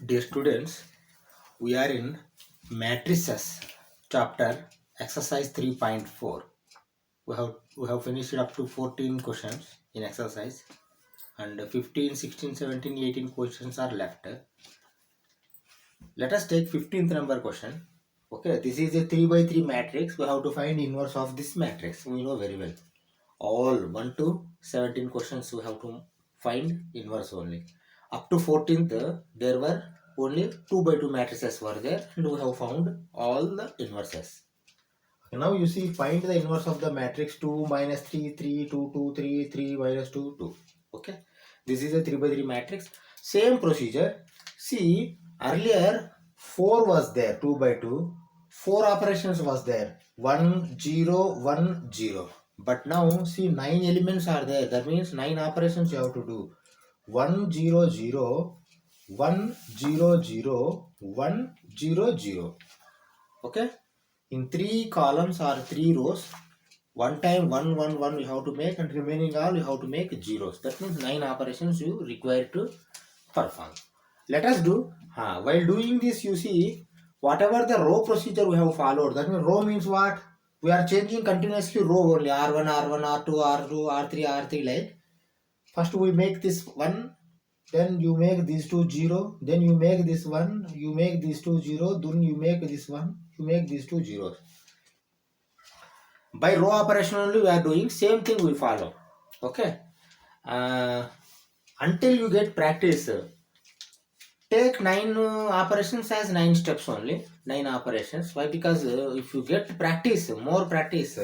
Dear students, we are in matrices chapter exercise 3.4. We have finished up to 14 questions in exercise and 15, 16, 17, 18 questions are left. Let us take 15th number question. Okay, this is a 3 by 3 matrix. We have to find inverse of this matrix. We know very well. All 1 to 17 questions we have to find inverse only. Up to 14th, there were only 2 by 2 matrices were there and we have found all the inverses. Now you see, find the inverse of the matrix 2 minus 3, 3, 2, 2, 3, 3 minus 2, 2. Okay, this is a 3 by 3 matrix. Same procedure. See, earlier 4 was there, 2 by 2. 4 operations was there, 1, 0, 1, 0. But now see, 9 elements are there. That means 9 operations you have to do. 1, 0, 0, 1, 0, 0, 1, 0, 0. Okay, in 3 columns or 3 rows, one time 1, 1, 1 you have to make, and remaining all you have to make zeros. That means 9 operations you require to perform. Let us do. While doing this, you see, whatever the row procedure we have followed, that means row means what? We are changing continuously row only, R1, R1, R2, R2, R3, R3 like. First we make this 1, then you make these two 0, then you make this 1, you make these two 0, then you make this 1, you make these two zeros. By row operation only we are doing, same thing we follow. Okay, until you get practice, take 9 operations as 9 steps only, 9 operations. Why? Because if you get practice, more practice,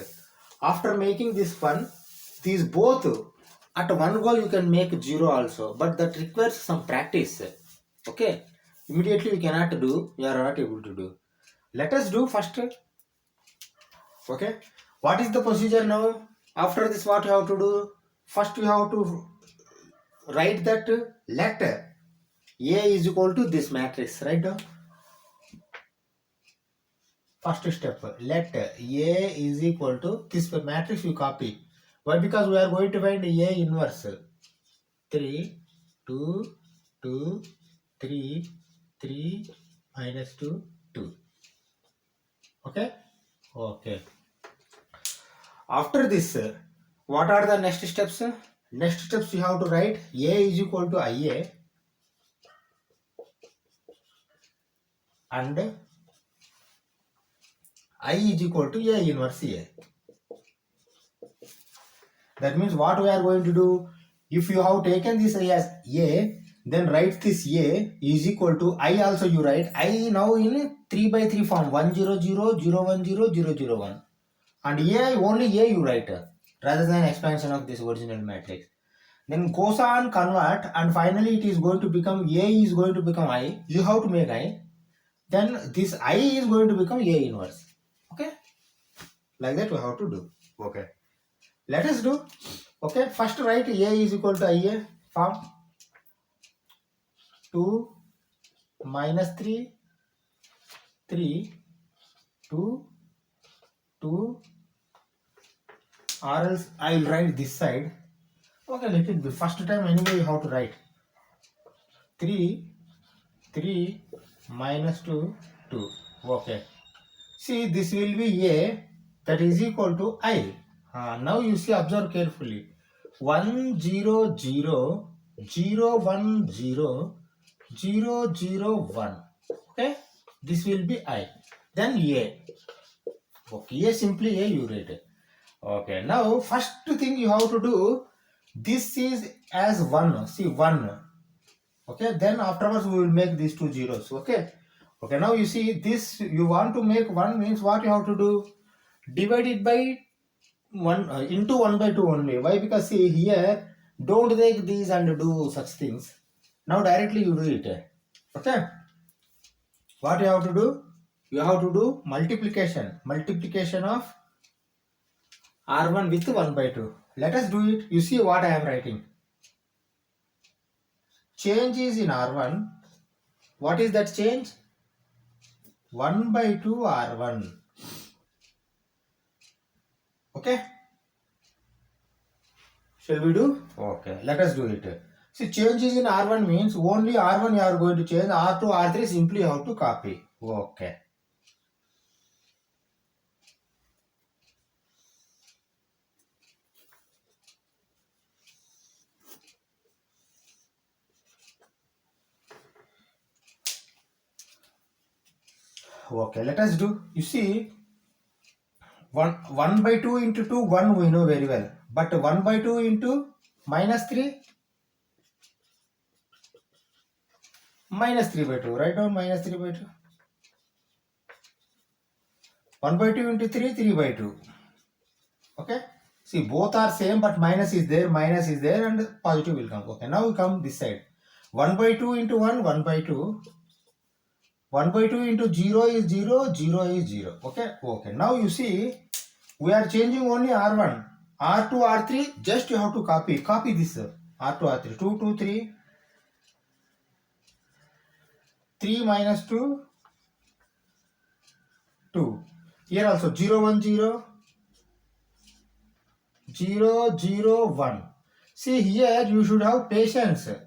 after making this one, these both at one go you can make 0 also, but that requires some practice. Okay, immediately you cannot do, you are not able to do. Let us do first. Okay, what is the procedure now? After this, what you have to do? First, you have to write that let A is equal to this matrix. Write down. First step, let A is equal to this matrix. You copy. Why? Because we are going to find A inverse. 3, 2, 2, 3, 3, minus 2, 2. Okay? Okay. After this, what are the next steps? Next steps you have to write A is equal to IA and I is equal to A inverse A. That means what we are going to do, if you have taken this as A, then write this A is equal to I also you write I now in 3 by 3 form 1 0 0 0 1 0 0 0 1 and A only A you write rather than expansion of this original matrix. Then goes on convert and finally it is going to become A is going to become I. You have to make I. Then this I is going to become A inverse. Okay, like that we have to do. Okay, let us do. Okay, first write A is equal to IA form 2 minus 3 3 2 2 or else I will write this side. Okay, let it be. First time anyway you have to write 3 3 minus 2 2. Okay, see this will be A, that is equal to I. Now you see, observe carefully. 1 0 0 0 1 0 0 0 1. Okay, this will be I. Then A. Okay, A simply A you write. Okay, now first thing you have to do, this is as 1. See 1. Okay, then afterwards we will make these two zeros. Okay, okay, now you see this, you want to make 1 means what you have to do? Divide it by 1 into 1 by 2 only. Why? Because see here, don't take these and do such things. Now directly you do it. Okay, what you have to do? You have to do multiplication. Multiplication of R1 with 1 by 2. Let us do it. You see what I am writing. Change is in R1. What is that change? 1 by 2 R1. Okay. Shall we do? Okay. Let us do it. See, changes in R1 means only R1 you are going to change. R2, R3 simply you have to copy. Okay. Okay, let us do. You see, 1 by 2 into 2, 1 we know very well. But 1 by 2 into minus 3, minus 3 by 2. Write down minus 3 by 2. 1 by 2 into 3, 3 by 2. Okay. See, both are same, but minus is there, and positive will come. Okay, now we come this side. 1 by 2 into 1, 1 by 2. 1 by 2 into 0 is 0, 0 is 0. Okay, okay. Now you see, we are changing only R1. R2, R3, just you have to copy. Copy this. R2, R3. 2, 2, 3. 3 minus 2, 2. Here also 0, 1, 0. 0, 0, 1. See, here you should have patience. Or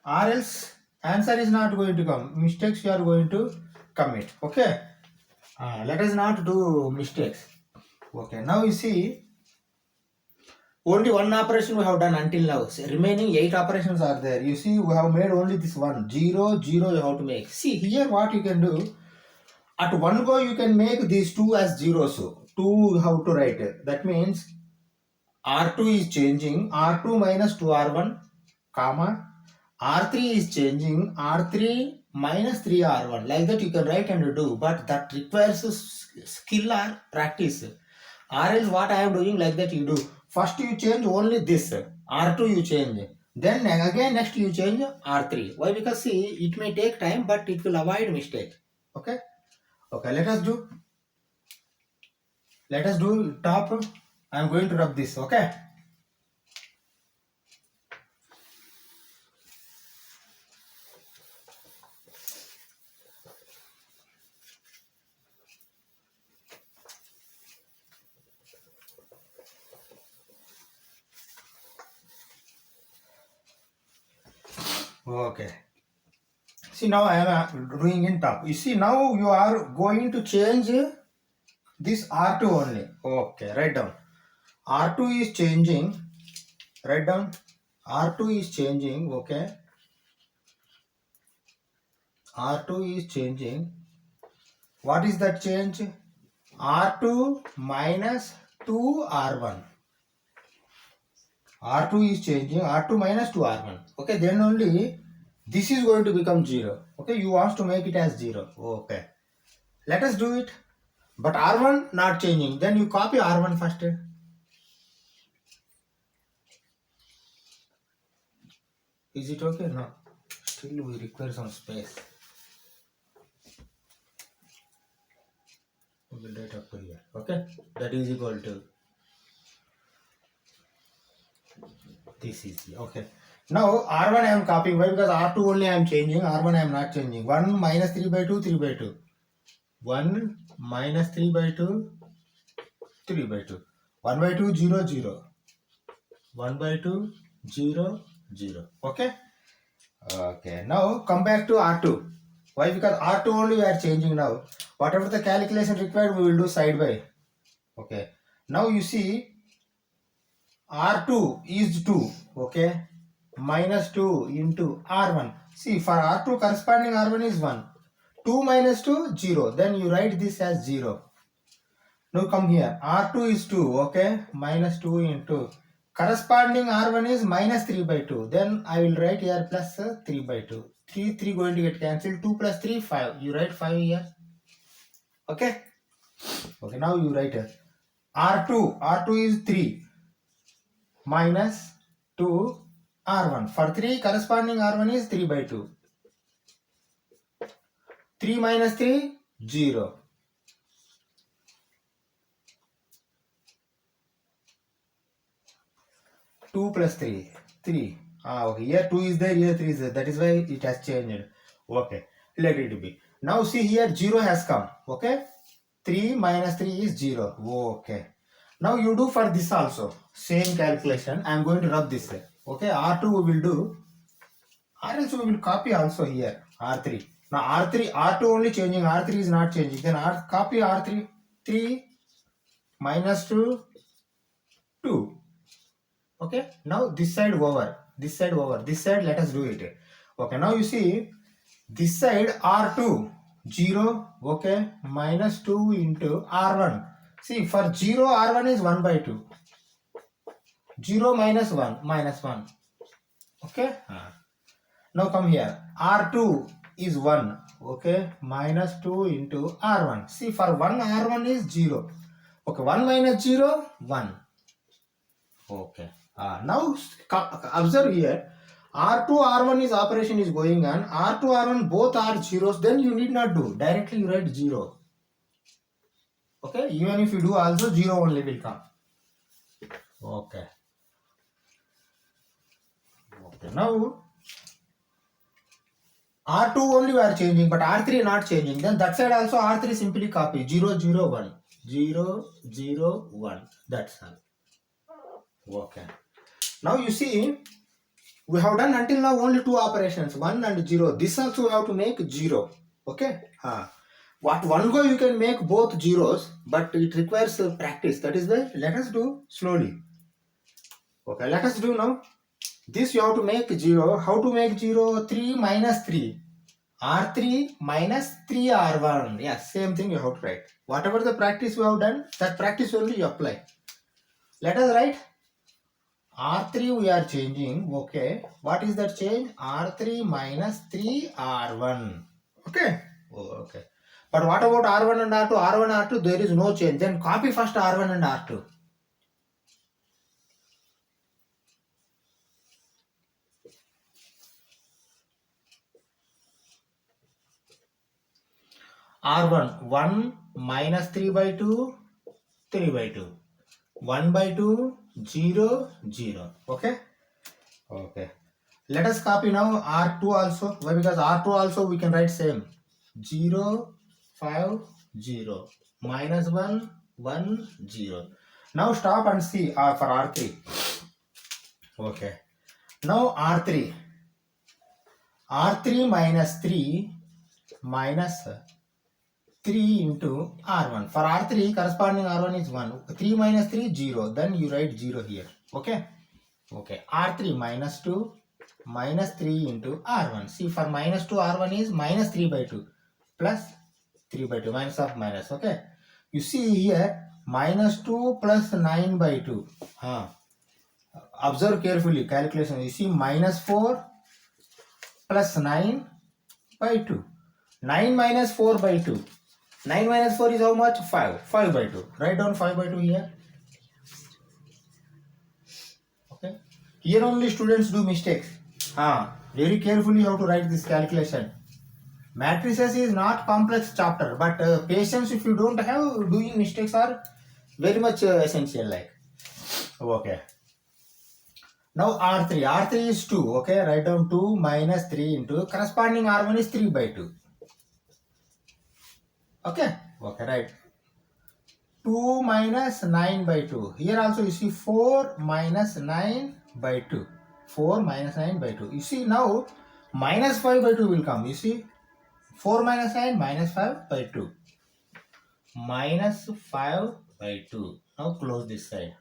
else answer is not going to come. Mistakes you are going to commit. Okay. Let us not do mistakes. Okay. Now you see, only one operation we have done until now. So remaining 8 operations are there. You see, we have made only this one. 0, 0 you have to make. See, here what you can do. At one go you can make these two as zeros. So 2 you have to write it. That means R2 is changing. R2 minus 2R1, comma. R3 is changing. R3 minus 3R1. Like that you can write and do. But that requires skill or practice. Or else what I am doing, like that you do. First you change only this. R2 you change. Then again next you change R3. Why? Because see, it may take time, but it will avoid mistake. Okay. Okay. Let us do top. I am going to rub this. Okay. Okay. See, now I am doing in top. You see, now you are going to change this R2 only. Okay, write down. R2 is changing. Write down. R2 is changing. Okay. R2 is changing. What is that change? R2 minus 2R1. R2 is changing. R2 minus 2R1. Okay, then only this is going to become 0. Okay, you want to make it as 0. Okay. Let us do it. But R1 not changing. Then you copy R1 first. Is it okay? No. Still we require some space. We will write up to here. Okay. That is equal to this is okay. Now R1 I am copying. Why? Because R2 only I am changing. R1 I am not changing. 1 minus 3 by 2, 3 by 2. 1 minus 3 by 2, 3 by 2. 1 by 2, 0, 0. 1 by 2, 0, 0. Okay. Okay. Now come back to R2. Why? Because R2 only we are changing now. Whatever the calculation required, we will do side by. Okay. Now you see, R2 is 2. Okay. Minus 2 into R1. See, for R2 corresponding R1 is 1. 2 minus 2, 0. Then you write this as 0. Now come here. R2 is 2. Okay. Minus 2 into corresponding R1 is minus 3 by 2. Then I will write here plus 3 by 2. 3 going to get cancelled. 2 plus 3, 5. You write 5 here. Okay. Okay. Now you write R2. R2 is 3 minus 2 R1. For 3 corresponding R1 is 3 by 2. 3 minus 3, 0. 2 plus 3, 3. Okay. Here 2 is there, here 3 is there. That is why it has changed. Okay. Let it be. Now see here 0 has come. Okay. 3 minus 3 is 0. Okay. Now you do for this also. Same calculation. I am going to rub this. Okay, R2 we will do, or else we will copy also here, R3. Now R2 only changing, R3 is not changing. Then copy R3, 3 minus 2, 2. Okay, now this side over, this side over, this side let us do it. Okay, now you see, this side R2, 0, okay, minus 2 into R1. See, for 0, R1 is 1 by 2. 0 minus 1, minus 1. Okay, now come here, R2 is 1, okay, minus 2 into R1. See, for 1, R1 is 0. Okay, 1 minus 0, 1. Okay, now observe here, R2, R1 is operation is going on, R2, R1 both are zeros, then you need not do, directly you write 0. Okay, even if you do also 0 only will come. Okay. Okay, now R2 only we are changing, but R3 not changing. Then that side also R3 simply copy 0, 0, 1. 0, 0, 1. That's all. Okay. Now you see, we have done until now only two operations, 1 and 0. This also we have to make 0. Okay. What one go you can make both zeros, but it requires practice. That is why let us do slowly. Okay, let us do now. This you have to make 0. How to make 0? 3 minus 3. R3 minus 3R1. Yeah, same thing you have to write. Whatever the practice we have done, that practice only you apply. Let us write R3 we are changing. Okay. What is that change? R3 minus 3R1. Okay. Oh, okay. But what about R1 and R2? R1, R2, there is no change. Then copy first R1 and R2. R1, 1 minus 3 by 2, 3 by 2. 1 by 2, 0, 0. Okay? Okay. Let us copy now R2 also. Why? Because R2 also we can write same. 0, 5, 0. Minus 1, 1, 0. Now stop and see for R3. Okay. Now R3. R3 minus 3 minus 3 into R1. For R3, corresponding R1 is 1. 3 minus 3, 0. Then you write 0 here. Okay? Okay. R3 minus 2 minus 3 into R1. See, for minus 2, R1 is minus 3 by 2 plus 3 by 2. Minus of minus. Okay? You see here, minus 2 plus 9 by 2. Observe carefully, calculation. You see, minus 4 plus 9 by 2. 9 minus 4 by 2. 9 minus 4 is how much? 5. 5 by 2. Write down 5 by 2 here. Okay. Here only students do mistakes. Very carefully you have to write this calculation. Matrices is not complex chapter, but patience if you don't have, doing mistakes are very much essential like. Okay. Now R3. R3 is 2. Okay. Write down 2 minus 3 into corresponding R1 is 3 by 2. Okay. Okay, right. 2 minus 9 by 2. Here also you see 4 minus 9 by 2. 4 minus 9 by 2. You see now minus 5 by 2 will come. You see 4 minus 9 minus 5 by 2. Minus 5 by 2. Now close this side.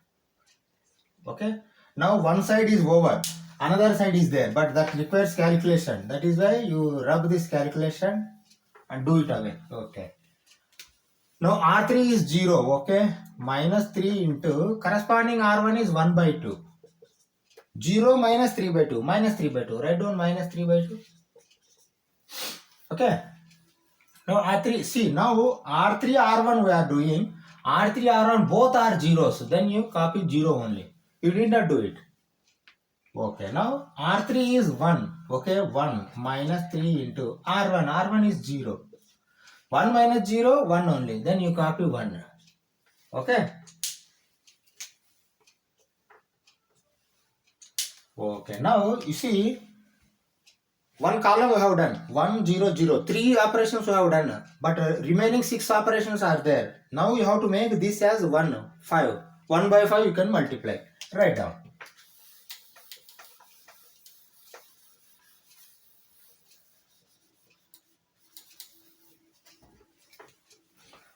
Okay. Now one side is over. Another side is there. But that requires calculation. That is why you rub this calculation and do it again. Okay. Now R3 is 0, okay? Minus 3 into corresponding R1 is 1 by 2. 0 minus 3 by 2. Minus 3 by 2. Write down minus 3 by 2. Okay. Now R3, see now R3, R1 we are doing. R3, R1 both are zeros. Then you copy 0 only. You need not do it. Okay. Now R3 is 1. Okay. 1 minus 3 into R1. R1 is 0. 1 minus 0, 1 only. Then you copy 1. Okay. Okay. Now you see, one column we have done. 1, 0, 0. 3 operations we have done. But remaining 6 operations are there. Now you have to make this as 1, 5. 1 by 5 you can multiply. Write down.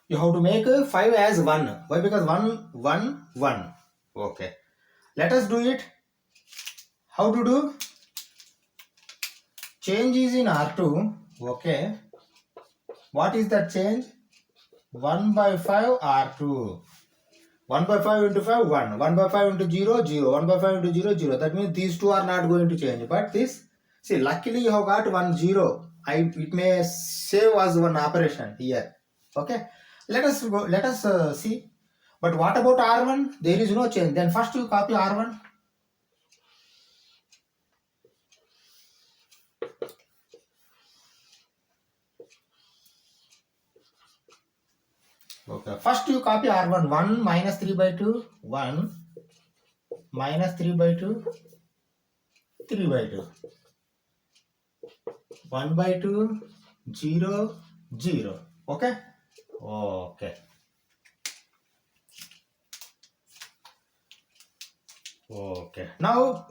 You have to make 5 as 1. Why? Because 1, 1, 1. Okay. Let us do it. How to do? Change is in R2. Okay. What is that change? 1 by 5 R2. 1 by 5 into 5, 1. 1 by 5 into 0, 0. 1 by 5 into 0, 0. That means these two are not going to change. But this, see, luckily you have got 1, 0. It may save us one operation here. Okay. Let us go. Let us see. But what about R1? There is no change. Then first you copy R1. Okay. First you copy R1. 1 minus 3 by 2. 1 minus 3 by 2. 3 by 2. 1 by 2. 0, 0. Okay. Okay. Okay. Now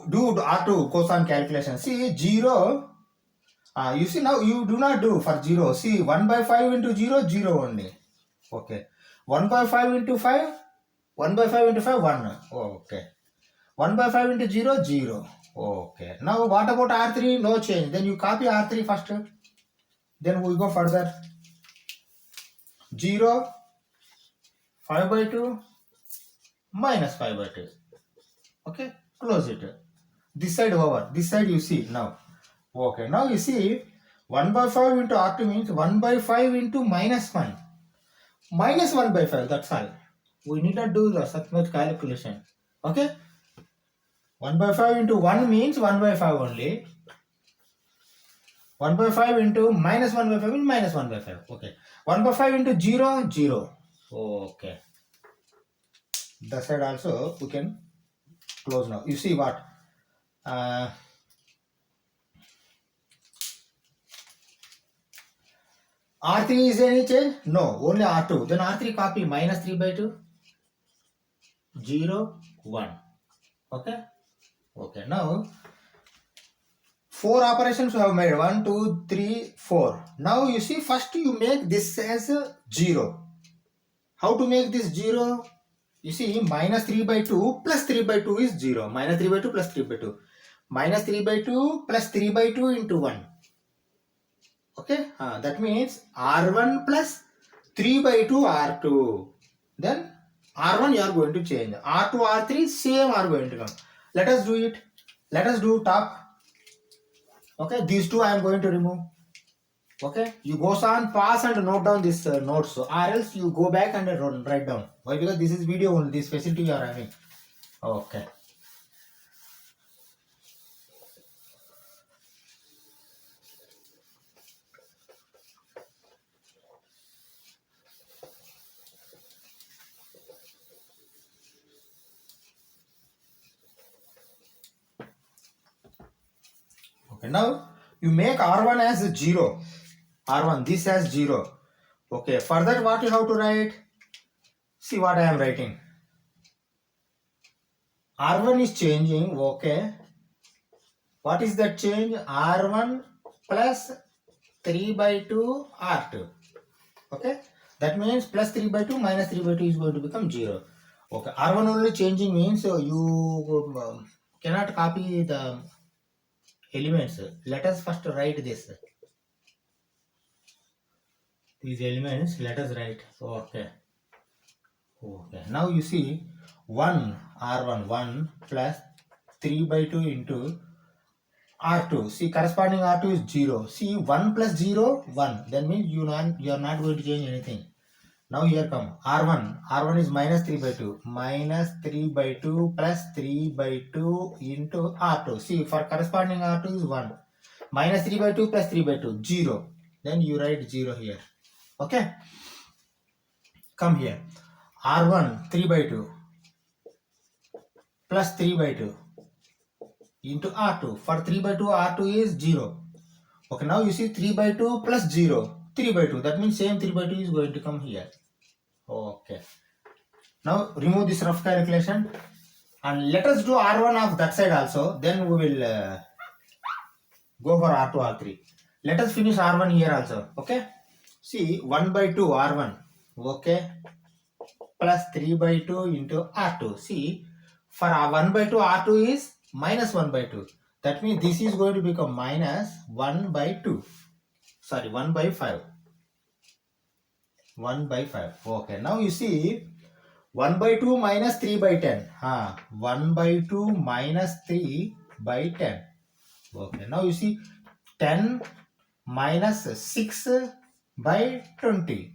do R2 cosine calculation. See 0. You see now you do not do for 0. See 1 by 5 into 0, 0 only. Okay. 1 by 5 into 5. 1 by 5 into 5, 1. Okay. 1 by 5 into 0, 0. Okay. Now what about R3? No change. Then you copy R3 first. Then we go further. 0, 5 by 2, minus 5 by 2. Okay. Close it. This side over. This side you see now. Okay. Now you see 1 by 5 into R2 means 1 by 5 into minus 1. Minus 1 by 5. That's all. We need not do such much calculation. Okay. 1 by 5 into 1 means 1 by 5 only. 1 by 5 into minus 1 by 5 means minus 1 by 5. Okay. 1 by 5 into 0, 0. Okay. The side also we can close now. You see what? R3 is any change? No, only R2. Then R3 copy minus 3 by 2. 0, 1. Okay. Okay. Now 4 operations we have made. 1, 2, 3, 4. Now you see first you make this as 0. How to make this 0? You see minus 3 by 2 plus 3 by 2 is 0. Minus 3 by 2 plus 3 by 2. Minus 3 by 2 plus 3 by 2 into 1. Okay. That means R1 plus 3 by 2 R2. Then R1 you are going to change. R2, R3 same are going to come. Let us do it. Let us do top. Okay. These two I am going to remove. Okay, you go on, pause and note down this notes, or else you go back and write down. Why? Because this is video only, this facility you are having. Okay. Okay, now you make R1 as 0. R1, this as 0. Okay, for that what you have to write? See what I am writing. R1 is changing, okay. What is that change? R1 plus 3 by 2 R2. Okay, that means plus 3 by 2 minus 3 by 2 is going to become 0. Okay, R1 only changing means you cannot copy the elements. Let us first write this. These elements, let us write. Okay. Okay. Now you see 1 R1 1 plus 3 by 2 into R2. See corresponding R2 is 0. See 1 plus 0 1. That means you are not going to change anything. Now here come R1. R1 is minus 3 by 2. Minus 3 by 2 plus 3 by 2 into R2. See for corresponding R2 is 1. Minus 3 by 2 plus 3 by 2. 0. Then you write 0 here. Okay. Come here. R1 3 by 2 plus 3 by 2 into R2. For 3 by 2 R2 is 0. Okay. Now you see 3 by 2 plus 0. 3 by 2. That means same 3 by 2 is going to come here. Okay. Now remove this rough calculation and let us do R1 of that side also. Then we will go for R2, R3. Let us finish R1 here also. Okay. See 1 by 2 R1. okay, plus 3 by 2 into R2. See, for 1 by 2, R2 is minus 1 by 2. That means this is going to become minus 1 by 2. Sorry, 1 by 5. 1 by 5. Okay, now you see 1 by 2 minus 3 by 10. 1 by 2 minus 3 by 10. Okay, now you see 10 minus 6 by 20.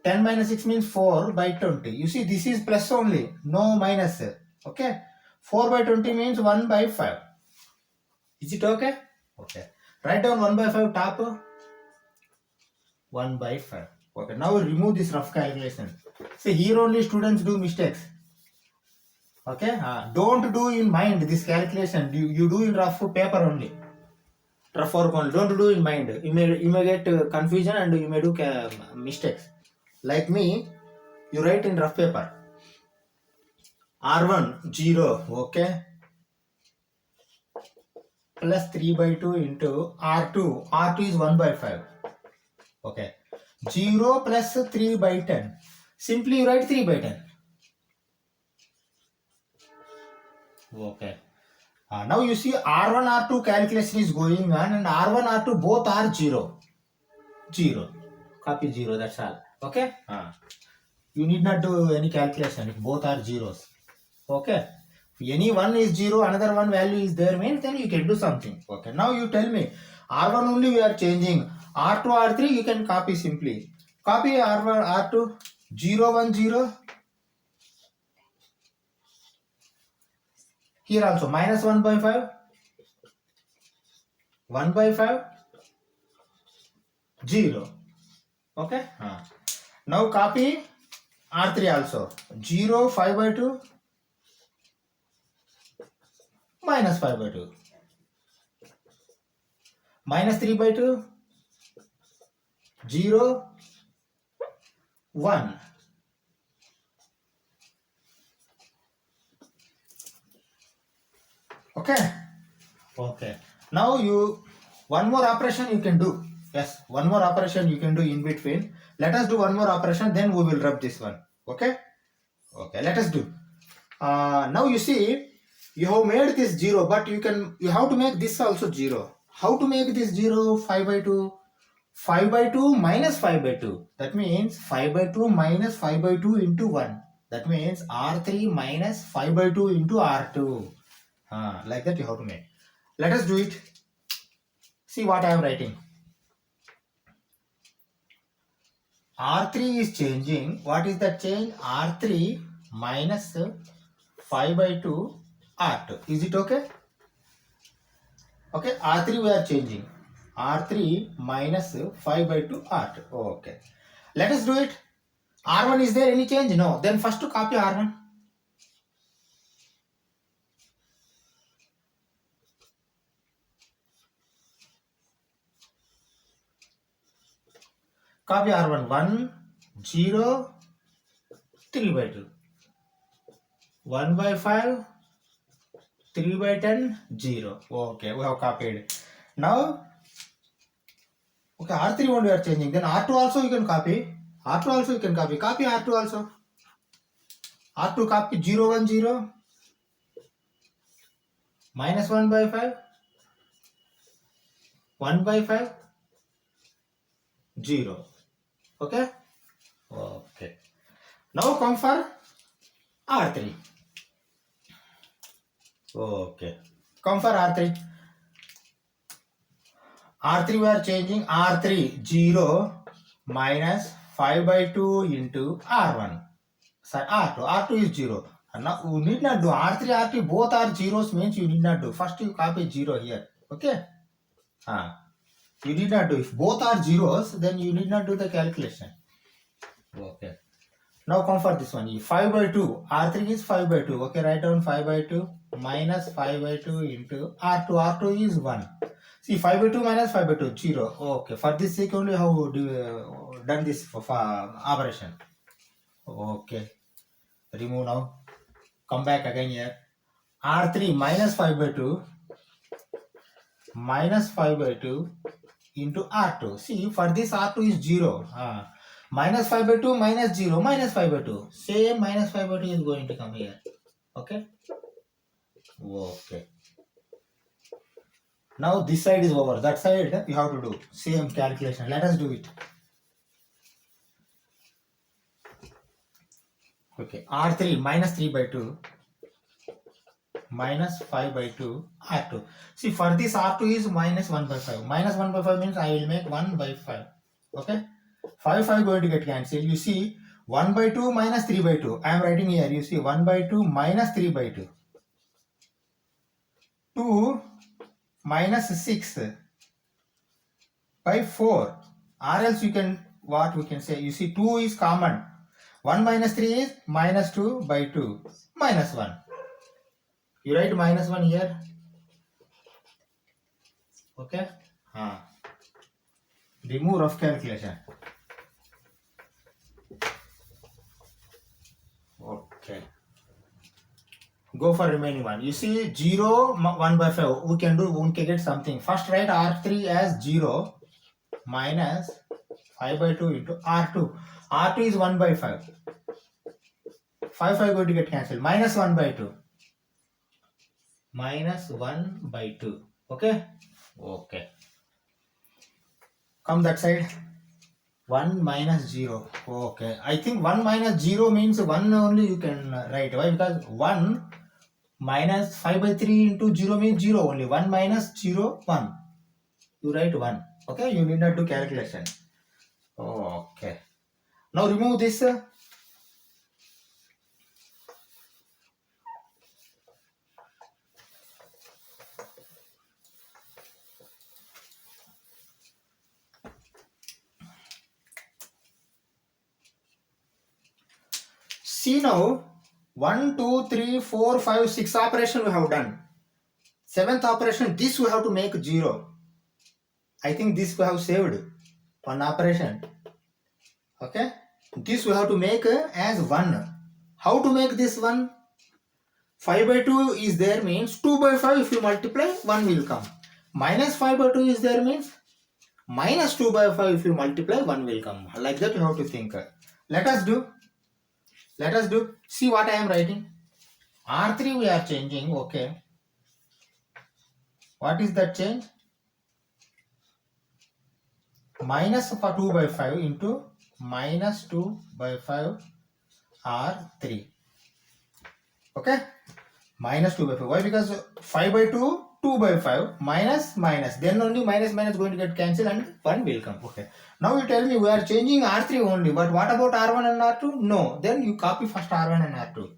10 minus 6 means 4 by 20. You see, this is plus only, no minus. Okay, 4 by 20 means 1 by 5. Is it okay? Okay. Write down 1 by 5 top. 1 by 5. Okay, now remove this rough calculation. See, here only students do mistakes. Okay, don't do in mind this calculation. You do in rough paper only. Rough work only. Don't do in mind. You may get confusion and you may do mistakes. Like me, you write in rough paper. R1 0. Okay. Plus 3 by 2 into R2. R2 is 1 by 5. Okay. 0 plus 3 by 10. Simply you write 3 by 10. Okay. Now you see R1, R2 calculation is going on and R1, R2 both are 0. 0. Copy 0, that's all. Okay. You need not do any calculation if both are zeros. Okay. If any one is 0, another one value is there means then you can do something. Okay. Now you tell me R1 only we are changing. R2, R3 you can copy simply. Copy R1, R2, 0, 1, 0. Here also minus 1 by 5. 1 by 5. 0. Okay. Now copy R3 also. 0, 5 by 2. Minus 5 by 2. Minus 3 by 2. 0, 1. Okay. Okay. Now you, one more operation you can do. Yes, one more operation you can do in between. Let us do one more operation, then we will rub this one. Okay. Okay. Let us do. Now you see, you have made this 0, but you have to make this also 0. How to make this 0? 5 by 2. 5 by 2 minus 5 by 2. That means 5 by 2 minus 5 by 2 into 1. That means R3 minus 5 by 2 into R2. Like that you have to make. Let us do it. See what I am writing. R3 is changing. What is that change? R3 minus 5 by 2 R2. Is it okay? Okay, R3 we are changing. R3 minus 5 by 2 R2. Okay. Let us do it. R1 is there any change? No. Then first to copy R1. Copy R1. 1, 0, 3 by 2. 1 by 5, 3 by 10, 0. Okay, we have copied. Now, okay, R3 only we are changing. Then R2 also you can copy. R2 also you can copy. Copy R2 also. R2 copy 0, 1, 0. Minus 1 by 5. 1 by 5. 0. Okay? Okay. Now come for R3. Okay. Come for R3. R3 we are changing. R3 0 minus 5 by 2 into R1. Sorry, R2. R2 is 0. And now you need not do R3, R2 both are zeros means you need not do. First you copy 0 here. Okay? You need not do. If both are zeros, then you need not do the calculation. Okay. Now come for this one. 5 by 2. R3 is 5 by 2. Okay, write down 5 by 2 minus 5 by 2 into R2. R2 is 1. See, 5 by 2 minus 5 by 2, 0. Okay, for this sake only how done this for operation. Okay. Remove now. Come back again here. R3 minus 5 by 2 minus 5 by 2 into R2. See, for this R2 is 0. Minus 5 by 2 minus 0 minus 5 by 2. Same minus 5 by 2 is going to come here. Okay. Okay. Now this side is over. That side you have to do same calculation. Let us do it. Okay. R3 minus 3 by 2 minus 5 by 2 R2. See, for this R2 is minus 1 by 5. Minus 1 by 5 means I will make 1 by 5. Okay. 5 going to get cancelled. You see 1 by 2 minus 3 by 2. I am writing here. You see 1 by 2 minus 3 by 2. 2 minus 6 by 4. Or else you can, what we can say, you see 2 is common. 1 minus 3 is minus 2 by 2 minus 1. You write minus 1 here. Okay. Remove rough calculation. Okay. Go for remaining one. You see 0, 1 by 5. We can get something. First write R3 as 0 minus 5 by 2 into R2. R2 is 1 by 5. 5 going to get cancelled. Minus 1 by 2. Minus 1 by 2. Okay? Okay. Come that side. 1 minus 0. Okay. I think 1 minus 0 means 1 only you can write. Why? Because 1 minus 5 by 3 into 0 means 0 only. 1 minus 0, 1. You write 1. Okay? You need not do calculation. Okay. Now remove this. See now, 1, 2, 3, 4, 5, 6 operation we have done. 7th operation, this we have to make 0. I think this we have saved one operation. Okay. This we have to make as 1. How to make this 1? 5 by 2 is there means 2 by 5 if you multiply 1 will come. Minus 5 by 2 is there means minus 2 by 5 if you multiply 1 will come. Like that you have to think. Let us do. See what I am writing. R3 we are changing. Okay. What is that change? Minus 2 by 5 into minus 2 by 5 R3. Okay. Minus 2 by 5. Why? Because 5 by 2, 2 by 5, minus, minus. Then only minus, minus going to get cancelled and 1 will come. Okay. Now you tell me we are changing R3 only. But what about R1 and R2? No. Then you copy first R1 and R2.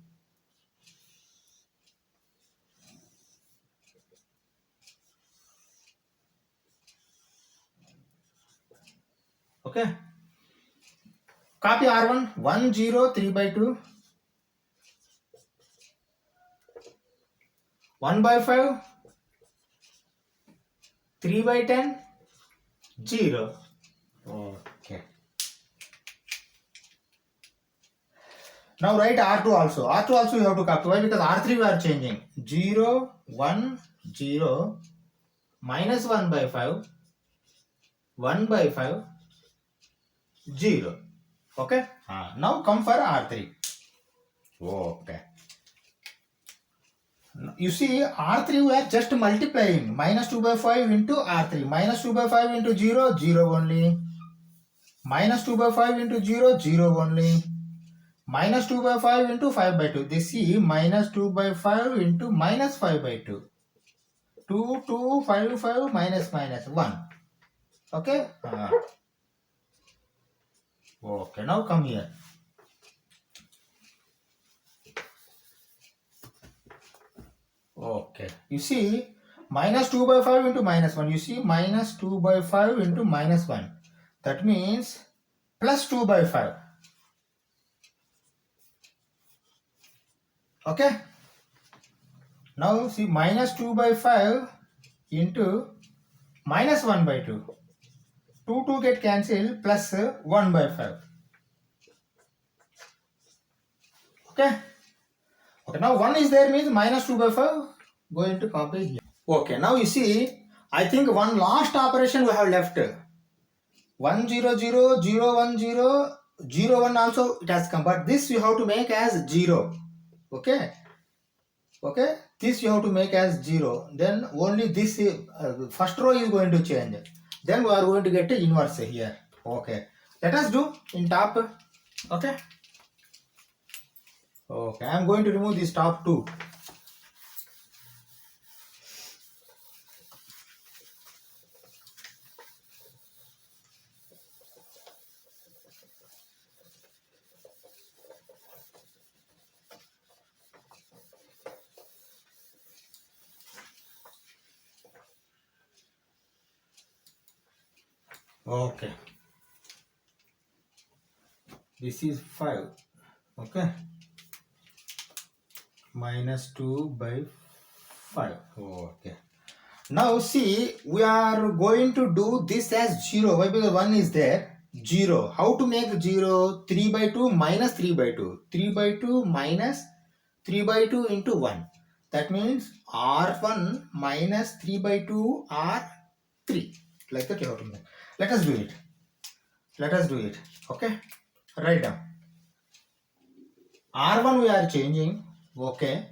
Okay. Copy R1. 1, 0, 3 by 2. 1 by 5. 3 by 10. 0. Okay. Now write R2 also. R2 also you have to copy. Why? Because R3 we are changing. 0, 1, 0, minus 1 by 5, 1 by 5, 0. Okay. Now come for R3. Okay. You see R3 we are just multiplying. Minus 2 by 5 into R3. Minus 2 by 5 into 0, 0 only. Minus 2 by 5 into 0, 0 only. Minus 2 by 5 into 5 by 2. This is minus 2 by 5 into minus 5 by 2. 2, 2, 5, 5, minus, minus, 1. Okay? Okay, now come here. Okay. You see, minus 2 by 5 into minus 1. You see, minus 2 by 5 into minus 1. That means plus 2 by 5. Okay. Now see minus 2 by 5 into minus 1 by 2. 2 get cancelled plus 1 by 5. Okay. Okay. Now 1 is there means minus 2 by 5 going to copy here. Okay. Now you see, I think one last operation we have left. 1 0 0 0 1 0 0 1 also it has come, but this you have to make as 0. Okay, okay, this you have to make as 0. Then only this first row is going to change. Then we are going to get inverse here. Okay, let us do in top. Okay, okay, I am going to remove this top 2. Okay, this is 5. Okay, minus 2 by 5. Okay, now see, we are going to do this as 0. Why? Because 1 is there. 0. How to make 0? 3 by 2 minus 3 by 2. 3 by 2 minus 3 by 2 into 1. That means R1 minus 3 by 2 R3. Like that you have to make. Let us do it. Let us do it. Okay. Write down. R1 we are changing. Okay.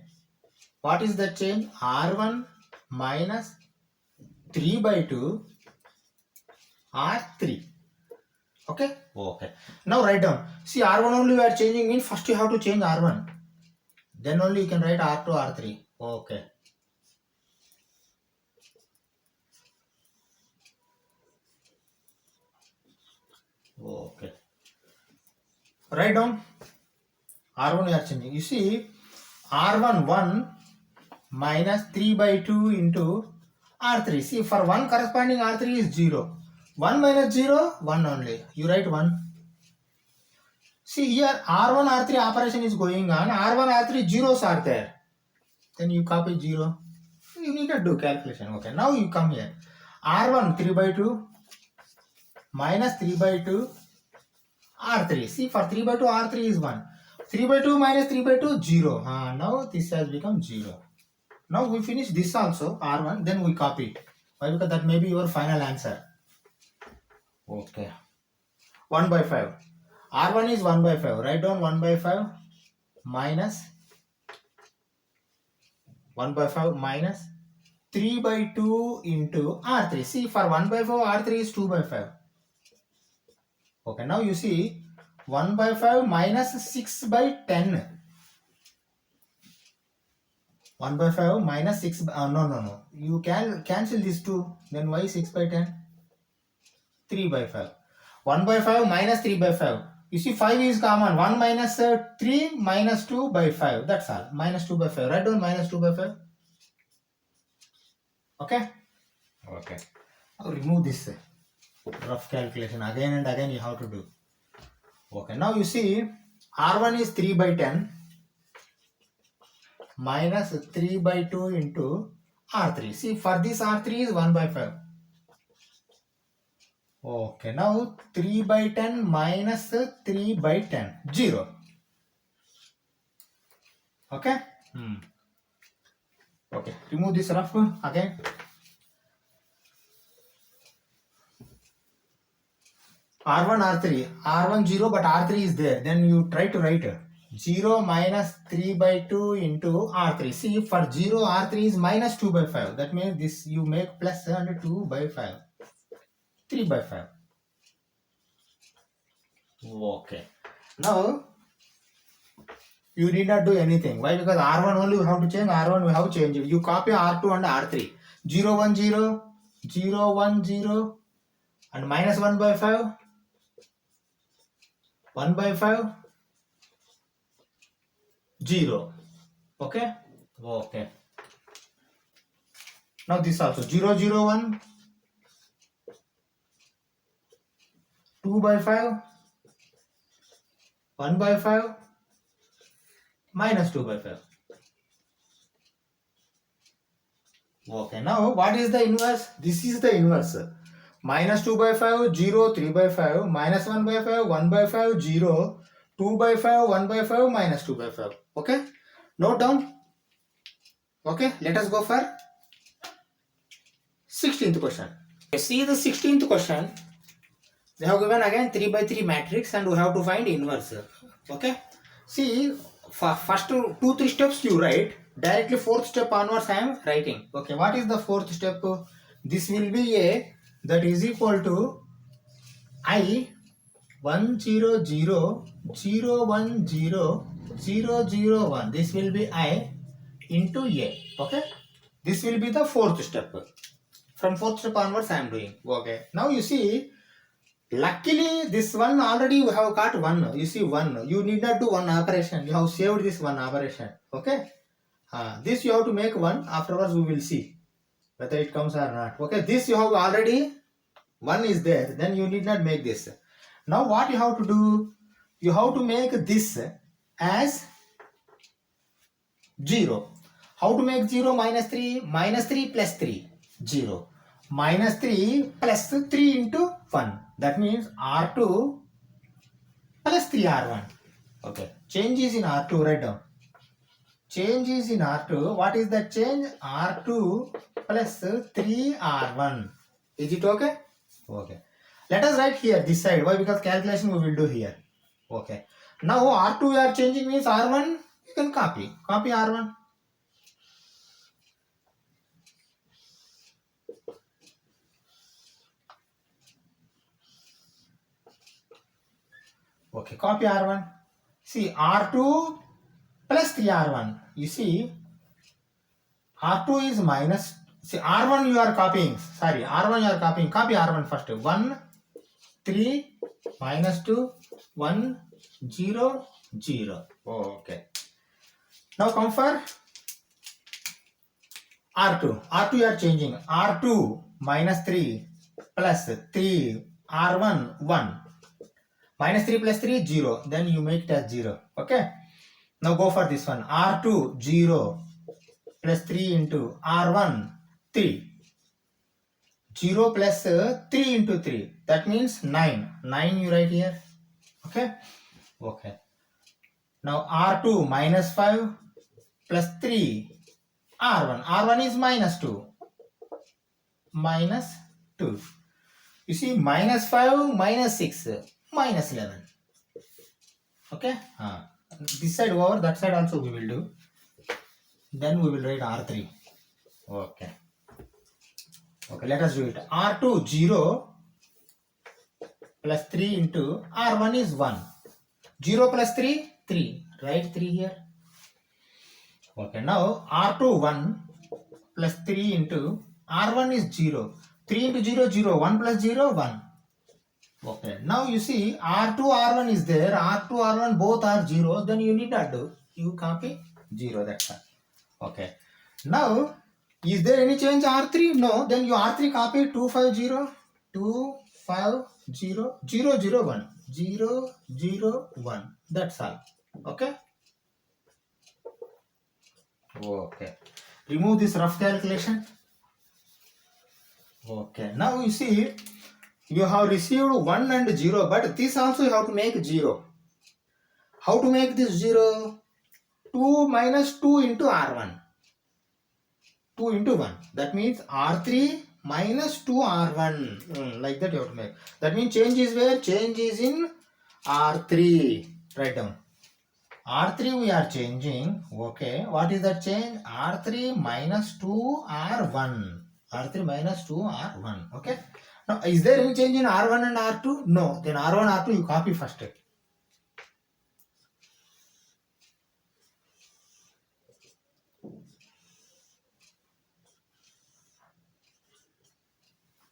What is the change? R1 minus 3 by 2 R3. Okay. Okay. Now write down. See, R1 only we are changing means first you have to change R1. Then only you can write R2, R3. Okay. Okay. Write down. R1 we are changing. You see, R1 1 minus 3 by 2 into R3. See, for 1 corresponding R3 is 0. 1 minus 0, 1 only. You write 1. See here, R1, R3 operation is going on. R1, R3 zeros are there. Then you copy 0. You need to do calculation. Okay, now you come here. R1 3 by 2 minus 3 by 2 R3. See, for 3 by 2 R3 is 1. 3 by 2 minus 3 by 2 0. Now this has become 0. Now we finish this also R1. Then we copy it. Why? Because that may be your final answer. Okay. 1 by 5. R1 is 1 by 5. Write down 1 by 5 minus 1 by 5 minus 3 by 2 into R3. See, for 1 by 5 R3 is 2 by 5. Okay, now you see 1 by 5 minus 6 by 10. 1 by 5 minus 6 by, no. You can cancel these two. Then why 6 by 10? 3 by 5. 1 by 5 minus 3 by 5. You see 5 is common. 1 minus 3 minus 2 by 5. That's all. Minus 2 by 5. Write down minus 2 by 5. Okay? Okay. Now remove this rough calculation. Again and again you have to do. Okay. Now you see R1 is 3 by 10 minus 3 by 2 into R3. See, for this R3 is 1 by 5. Okay, now 3 by 10 minus 3 by 10. 0. Okay? Okay, remove this rough again. R1, R3. R1 0, but R3 is there. Then you try to write 0 minus 3 by 2 into R3. See, for 0, R3 is minus 2 by 5. That means this you make plus and 2 by 5. 3 by 5. Okay. Now, you need not do anything. Why? Because R1 only you have to change. R1 we have to change it. You copy R2 and R3. 0, 1, 0. 0, 1, 0. And minus 1 by 5. 1 by 5. 0. Okay? Okay. Now this also 0, 0, 1. 2 by 5. 1 by 5. Minus 2 by 5. Okay. Now what is the inverse? This is the inverse. Minus 2 by 5, 0, 3 by 5. Minus 1 by 5, 1 by 5, 0. 2 by 5, 1 by 5, minus 2 by 5. Okay? Note down. Okay? Let us go for 16th question. See the 16th question. They have given again 3 by 3 matrix and we have to find inverse. Okay. See, first 2-3 steps you write. Directly fourth step onwards I am writing. Okay. What is the fourth step? This will be a that is equal to I 1 0 0 0 1 0 0 0 1. This will be I into A. Okay. This will be the fourth step. From fourth step onwards I am doing. Okay. Now you see, luckily this one already we have got one. You see one. You need not do one operation. You have saved this one operation. Okay. This you have to make one. Afterwards we will see whether it comes or not. Okay. This you have already, one is there. Then you need not make this. Now what you have to do? You have to make this as 0. How to make 0? Minus 3. Minus 3 plus 3. 0. Minus 3 plus 3 into 1. That means R2 plus 3R1. Okay. Change is in R2. Write down. Change is in R2. What is the change? R2 plus 3R1. Is it okay? Okay. Let us write here this side. Why? Because calculation we will do here. Okay. Now R2 we are changing means R1. You can copy. Copy R1. Okay, copy R1. See, R2 plus 3R1. You see, R2 is minus. See, R1 you are copying. Sorry, R1 you are copying. Copy R1 first. 1, 3, minus 2, 1, 0, 0. Okay. Now come for R2. R2 you are changing. R2 minus 3 plus 3. R1 1. Minus 3 plus 3 0. Then you make it as 0. Okay. Now go for this one. R2 0 plus 3 into R1 3. 0 plus 3 into 3. That means 9. 9 you write here. Okay. Okay. Now R2 minus 5 plus 3. R1. R1 is minus 2. Minus 2. You see, minus 5, minus 6, minus 11. Okay. This side over, that side also we will do. Then we will write R3. Okay. Okay, let us do it. R2 0 plus 3 into R1 is 1. 0 plus 3, 3. Write 3 here. Okay, now R2 1 plus 3 into R1 is 0. 3 into 0, 0. 1 plus 0, 1. Okay, now you see R2, R1 is there. R2, R1 both are 0. Then you need not do. You copy 0. That's all. Okay. Now, is there any change R3? No. Then you R3 copy 250, 250, 001. 001. That's all. Okay. Okay. Remove this rough calculation. Okay. Now you see, you have received 1 and 0, but this also you have to make 0. How to make this 0? 2 minus 2 into R1. 2 into 1. That means R3 minus 2R1. Like that you have to make. That means change is where? Change is in R3. Write down. R3 we are changing. Okay. What is that change? R3 minus 2R1. R3 minus 2R1. Okay. Now, is there any change in R1 and R2? No. Then R1, R2 you copy first.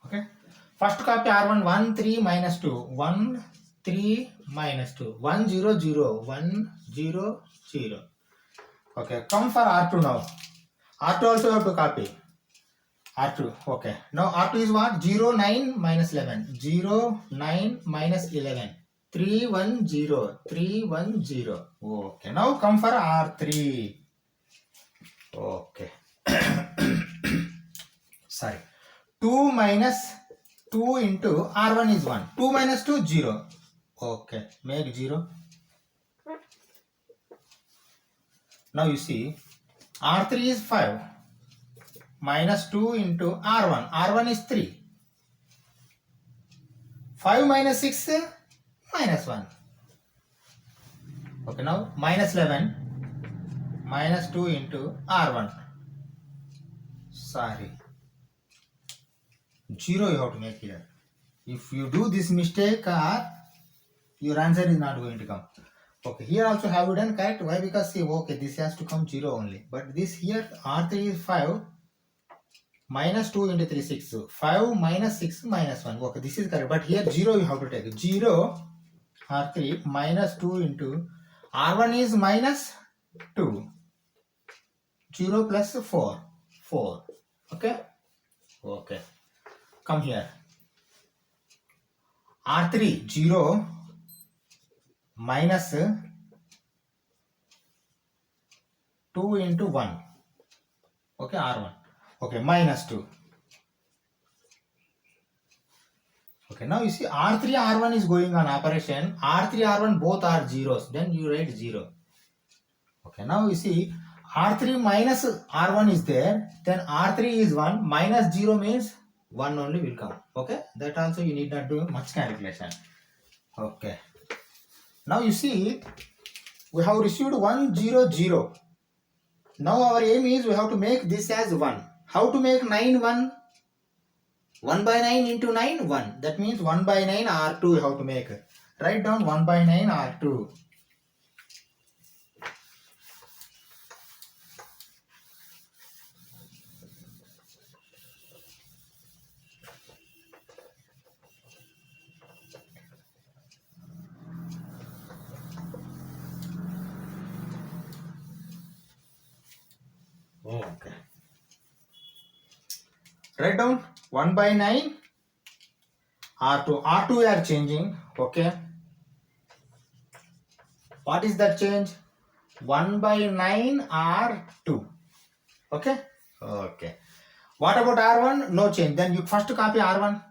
Okay. First copy R1, 1, 3 minus 2. 1, 3 minus 2. 1, 0, 0. 1, 0, 0. Okay. Come for R2 now. R2 also you have to copy. R2. Okay. Now R2 is what? 0, 9 minus 11. 0, 9 minus 11. 3, 1, 0. 3, 1, 0. Okay. Now come for R3. Okay. Sorry. 2 minus 2 into R1 is 1. 2 minus 2, 0. Okay. Make 0. Now you see, R3 is 5. Minus 2 into R1. R1 is 3. 5 minus 6 minus 1. Okay, now minus 11 minus 2 into R1. Sorry, 0 you have to make here. If you do this mistake, your answer is not going to come. Okay, here also have you done correct? Why? Because see, okay, this has to come 0 only. But this here, R3 is 5 minus 2 into 3, 6. 5 minus 6 minus 1. Okay, this is correct. But here 0 you have to take. 0 R3 minus 2 into R1 is minus 2. 0 plus 4. 4. Okay? Okay. Come here. R3 0 minus 2 into 1. Okay, R1. Okay, minus 2. Okay, now you see R3 R1 is going on operation. R3 R1 both are zeros. Then you write 0. Okay, now you see R3 minus R1 is there. Then R3 is 1. Minus 0 means 1 only will come. Okay, that also you need not do much calculation. Okay, now you see we have received 1 0 0. Now our aim is we have to make this as 1. How to make 9 1? 1 by 9 into 9 1. That means 1 by 9 R2 you have to make. Write down 1 by 9 R2. Okay. Write down 1 by 9 R2. R2 we are changing. Okay. What is that change? 1 by 9 R2. Okay. Okay. What about R1? No change. Then you first copy R1.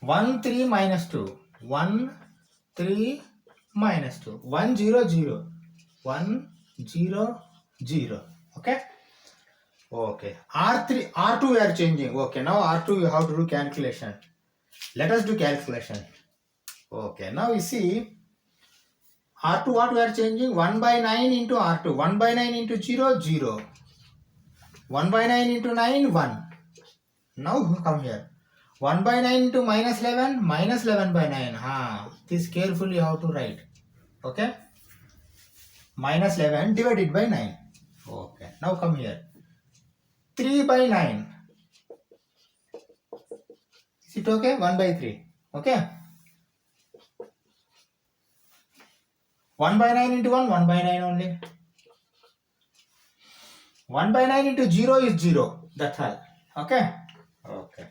One 3 minus 2. 1 3 minus 2. 1 0 0. 1 0 0. Okay. Okay. R3 R2 we are changing. Okay. Now R2 you have to do calculation. Let us do calculation. Okay. Now you see R2 what we are changing? 1 by 9 into R2. 1 by 9 into 0 0. 1 by 9 into 9 1. Now come here. 1 by 9 into minus 11 minus 11 by 9. This carefully you have to write. Okay. Minus 11 divided by 9. Okay. Now come here. 3 by 9. Is it okay? 1 by 3. Okay. 1 by 9 into 1, 1 by 9 only. 1 by 9 into 0 is 0. That's all. Okay. Okay.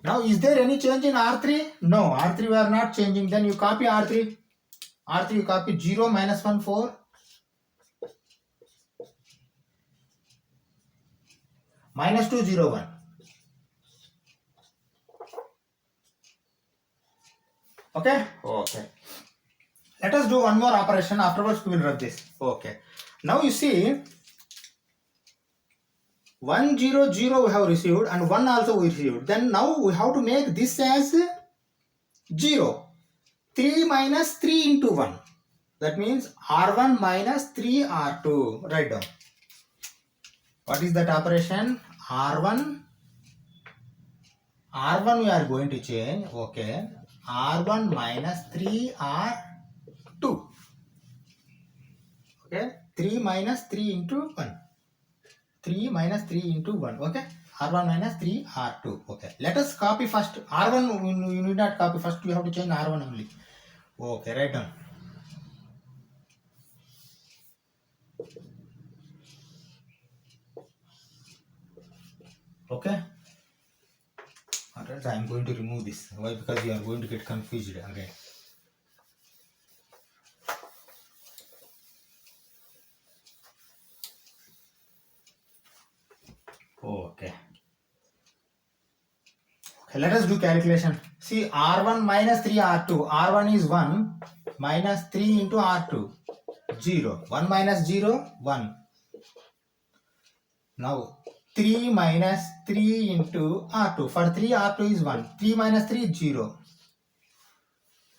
Now is there any change in R3? No. R3 we are not changing. Then you copy R3. R3 you copy 0 minus 1 4. Minus 2 0 1. Okay. Okay. Let us do one more operation. Afterwards we will run this. Okay. Now you see 1 0 0 we have received and 1 also we received. Then now we have to make this as 0. 3 minus 3 into 1. That means R1 minus 3 R2. Write down. What is that operation? R1 we are going to change. Okay. R1 minus 3 R2. Okay. 3 minus 3 into 1. 3 minus 3 into 1. Okay. R1 minus 3 R2. Okay. Let us copy first. R1 you need not copy first. You have to change R1 only. Okay. Write down. Okay. Alright, I am going to remove this. Why? Because you are going to get confused again. Okay. Okay, let us do calculation. See, R1 minus 3 R2. R1 is 1. minus 3 into R2, 0. 1 minus 0, 1. Now 3 minus 3 into R2. For 3, R2 is 1. 3 minus 3 is 0.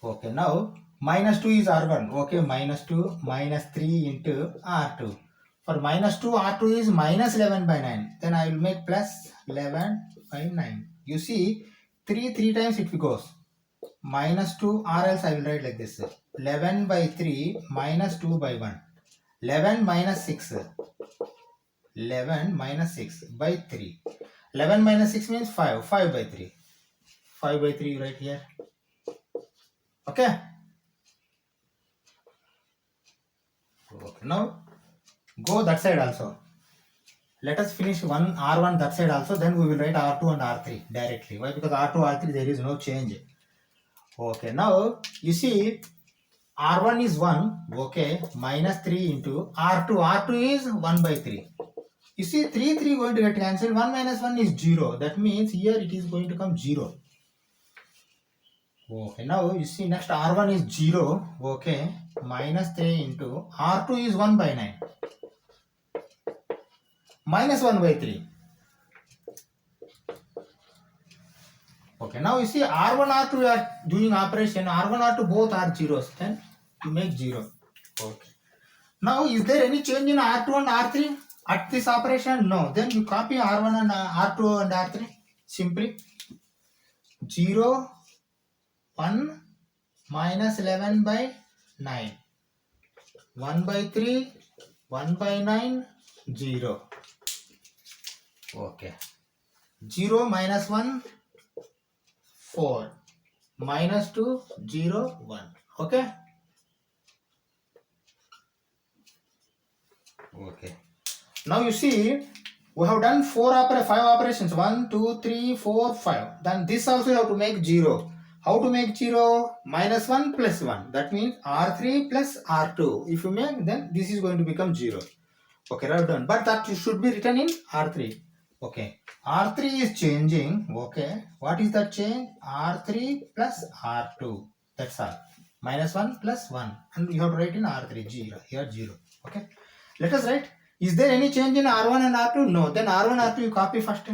Okay, now minus 2 is R1. Okay, minus 2 minus 3 into R2. For minus 2, R2 is minus 11 by 9. Then I will make plus 11 by 9. You see, 3 times it goes. Minus 2 or else I will write like this. 11 by 3 minus 2 by 1. 11 minus 6. 11 minus 6 by 3. 11 minus 6 means 5. 5 by 3. 5 by 3 right here. Okay. Now go that side also. Let us finish R1 that side also. Then we will write R2 and R3 directly. Why? Because R2, R3 there is no change. Okay. Now you see R1 is 1. Okay. Minus 3 into R2. R2 is 1 by 3. You see 3 going to get cancelled. 1 minus 1 is 0. That means here it is going to come 0. Okay, now you see next R1 is 0. Okay, minus 3 into R2 is 1 by 9. Minus 1 by 3. Okay, now you see R1, R2 we are doing operation. R1, R2 both are zeros. Then you make 0. Okay. Now is there any change in R2 and R3 at this operation? No. Then you copy R1 and R2 and R3. Simply 0, 1 minus 11 by 9. 1 by 3, 1 by 9, 0. Okay. 0 minus 1, 4. Minus 2, 0, 1. Okay. Okay. Now you see, we have done 5 operations. 1, 2, 3, 4, 5. Then this also you have to make 0. How to make 0? Minus 1 plus 1. That means R3 plus R2. If you make, then this is going to become 0. Okay, right done. But that should be written in R3. Okay. R3 is changing. Okay. What is that change? R3 plus R2. That's all. Minus 1 plus 1. And you have to write in R3. 0. Here 0. Okay. Let us write. Is there any change in R1 and R2? No. Then R1, R2 you copy first.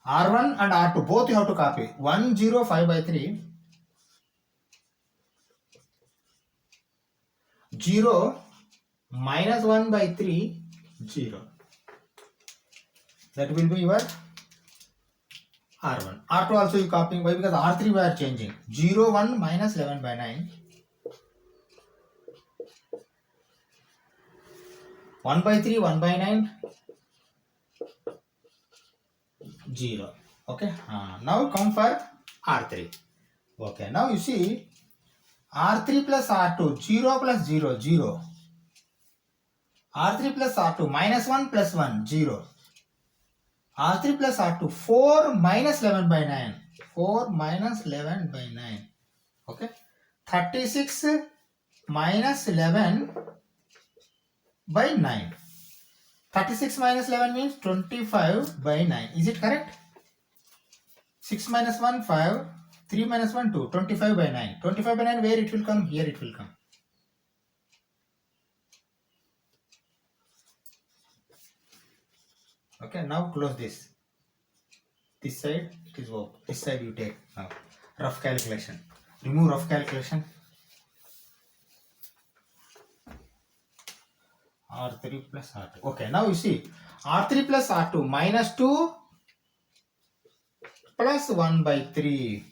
R1 and R2 both you have to copy. 1, 0, 5 by 3. 0 minus 1 by 3, 0. That will be your R1. R2 also you copying. Why? Because R3 we are changing. 0, 1 minus 11 by 9. 1 by 3, 1 by 9. 0. Okay. Now come for R3. Okay. Now you see R3 plus R2. 0 plus 0. 0. R3 plus R2. Minus 1 plus 1. 0. R3 plus R2. 4 minus 11 by 9. 4 minus 11 by 9. Okay. 36 minus 11 by 9. 36 minus 11 means 25 by 9. Is it correct? 6 minus 1, 5. 3 minus 1, 2. 25 by 9. 25 by 9, where it will come? Here it will come. Okay, now close this. This side it is open. This side you take now. Rough calculation. Remove rough calculation. R3 plus R2. Okay, now you see R3 plus R2 minus 2 plus 1 by 3.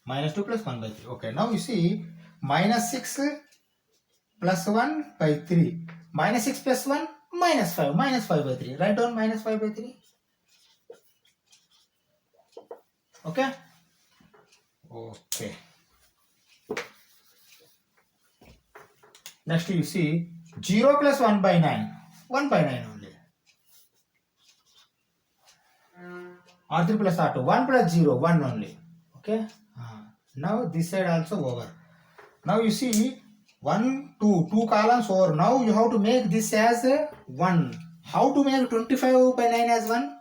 Minus 2 plus 1 by 3. Okay, now you see minus 6 plus 1 by 3. Minus 6 plus 1 minus 5. Minus 5 by 3. Write down minus 5 by 3. Okay. Okay. Next you see 0 plus 1 by 9. 1 by 9 only. R3 plus R2. 1 plus 0. 1 only. Okay. Now this side also over. Now you see 1, 2. 2 columns over. Now you have to make this as 1. How to make 25 by 9 as 1?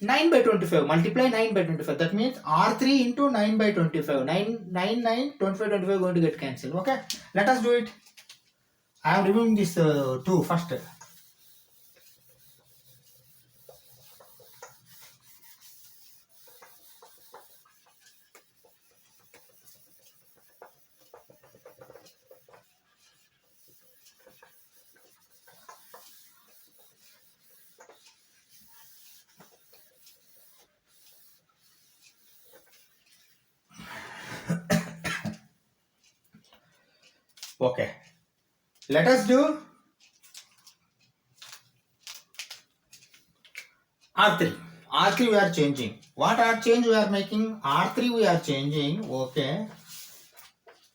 9 by 25. Multiply 9 by 25. That means R3 into 9 by 25. 25 going to get cancelled. Okay. Let us do it. I am removing this 2 first. Okay. Let us do R3. R3 we are changing. What R change we are making? R3 we are changing. Okay.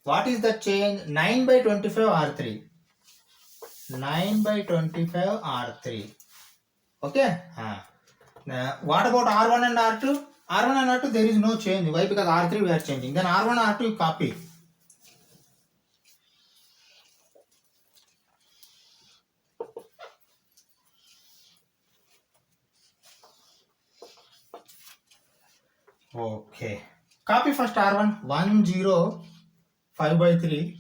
What is the change? 9 by 25 R3. 9 by 25 R3. Okay. What about R1 and R2? R1 and R2 there is no change. Why? Because R3 we are changing. Then R1 R2 you copy. Okay. Copy first R1. 1 0 5 by 3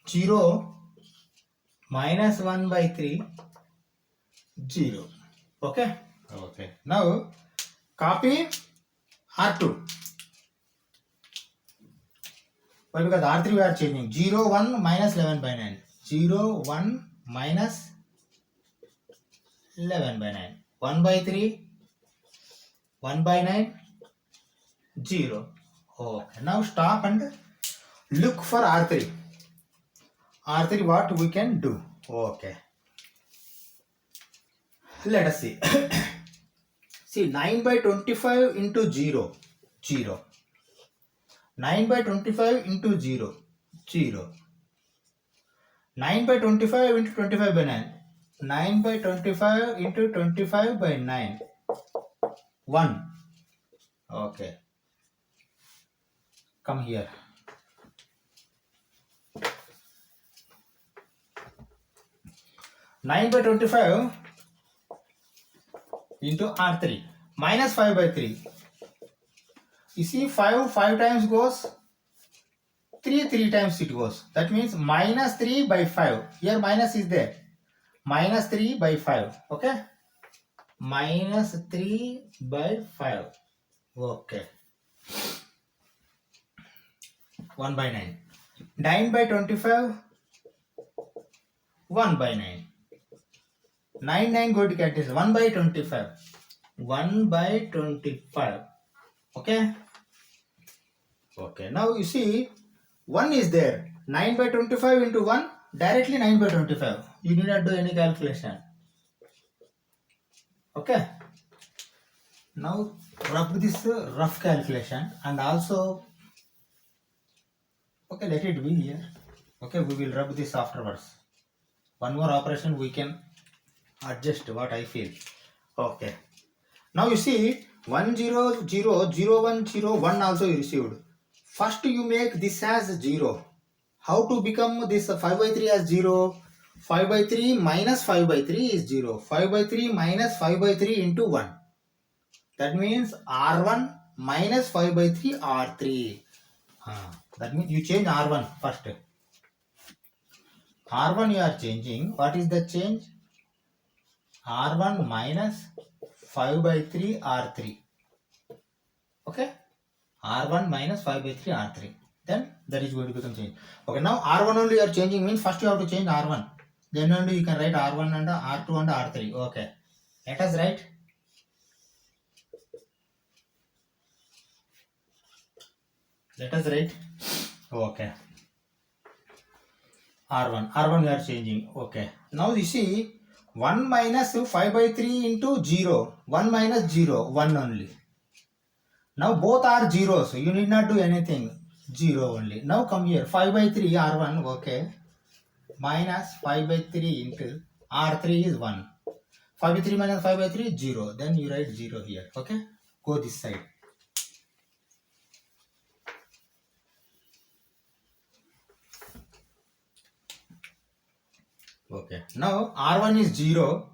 0 minus 1 by 3 0. Okay. Okay. Now copy R2. Why? Because R3 we are changing. 0 1 minus 11 by 9. 0 1 minus 11 by 9. 1 by 3 1 by 9 0. Okay. Now stop and look for R3. R3 what we can do. Okay. Let us see. See 9 by 25 into 0. 0. 9 by 25 into 0. 0. 9 by 25 into 25 by 9. 9 by 25 into 25 by 9. 1. Okay. Come here. 9 by 25 into R3 minus 5 by 3. You see 5 times goes, 3 times it goes. That means minus 3 by 5. Here minus is there. Minus 3 by 5. Okay. Minus 3 by 5. Okay. 1 by 9. 9 by 25. 1 by 9. 9 go to cancel. 1 by 25. 1 by 25. Okay. Okay. Now you see 1 is there. 9 by 25 into 1. Directly 9 by 25. You need not do any calculation. Okay. Now rub this rough calculation and also, okay, let it be here. Okay, we will rub this afterwards. One more operation we can adjust what I feel. Okay. Now you see 1 0 0 0 1 0 1 also you received. First you make this as 0. How to become this 5 by 3 as 0? 5 by 3 minus 5 by 3 is 0. 5 by 3 minus 5 by 3 into 1. That means R1 minus 5 by 3 R3. That means you change R1 first. R1 you are changing. What is the change? R1 minus 5 by 3 R3. Okay. R1 minus 5 by 3 R3. Then that is going to become change. Okay. Now R1 only you are changing means first you have to change R1. Then only you can write R1 and R2 and R3. Okay. Let us write. Let us write. Okay. R1 we are changing. Okay. Now you see 1 minus 5 by 3 into 0. 1 minus 0. 1 only. Now both are zeros. You need not do anything. 0 only. Now come here. 5 by 3 R1. Okay. Minus 5 by 3 into R3 is 1. 5 by 3 minus 5 by 3 0. Then you write 0 here. Okay. Go this side. Okay. Now R1 is 0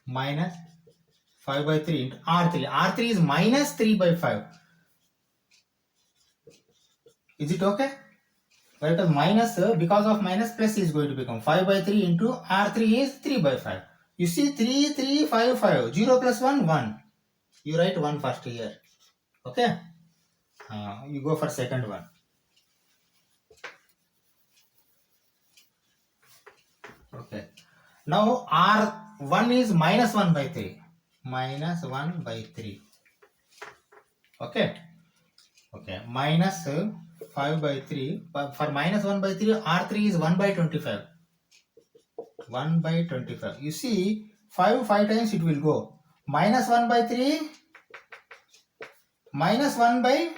minus 5 by 3 into R3. R3 is minus 3 by 5. Is it okay? Because minus, because of minus, plus is going to become 5 by 3 into R3 is 3 by 5. You see 3, 3, 5, 5. 0 plus 1, 1. You write 1 first here. Okay? You go for second one. Okay. Now R1 is minus 1 by 3. Minus 1 by 3. Okay. Okay. Minus 5 by 3. For minus 1 by 3, R3 is 1 by 25. 1 by 25. You see, 5 times it will go. Minus 1 by 3. Minus 1 by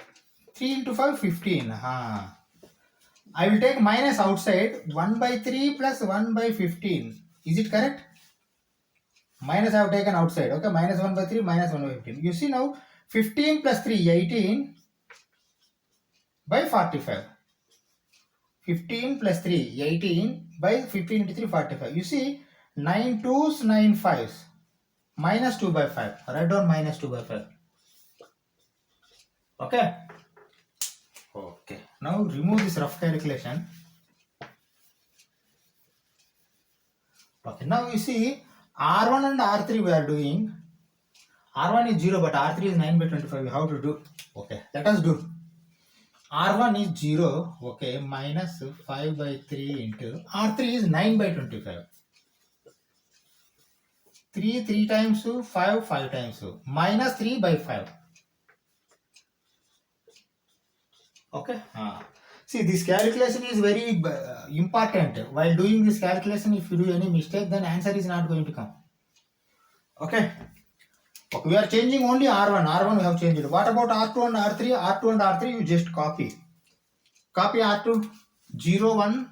3 into 5, 15. I will take minus outside. 1 by 3 plus 1 by 15. Is it correct? Minus I have taken outside. Okay, minus 1 by 3, minus 1 by 15. You see now, 15 plus 3, 18 by 45. 15 plus 3, 18 by 15 into 3, 45. You see, 9 2s, 9 5s. Minus 2 by 5. Write down minus 2 by 5. Okay. Okay. Now remove this rough calculation. Okay. Now you see, R1 and R3 we are doing. R1 is 0 but R3 is 9 by 25. How to do? Okay. Let us do. R1 is 0. Okay. Minus 5 by 3 into R3 is 9 by 25. 3 times 2, 5 times 2. Minus 3 by 5. Okay. See, this calculation is very important. While doing this calculation, if you do any mistake, then answer is not going to come. Okay. Okay. We are changing only R1. R1 we have changed it. What about R2 and R3? R2 and R3 you just copy. Copy R2. 0, 1.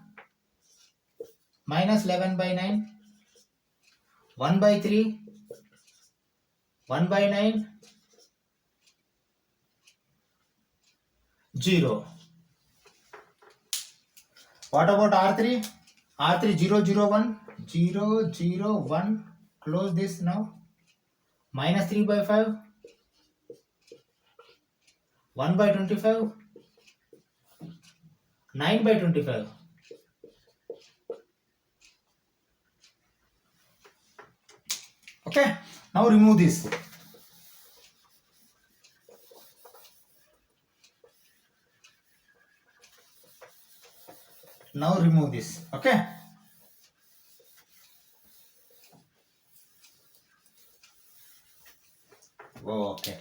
Minus 11 by 9. 1 by 3. 1 by 9. 0. What about R3? R3 0, 0, 1. 0, 0, 1. Close this now. Minus 3 by 5. 1 by 25. 9 by 25. Okay. Now remove this. Now remove this. Okay. Okay.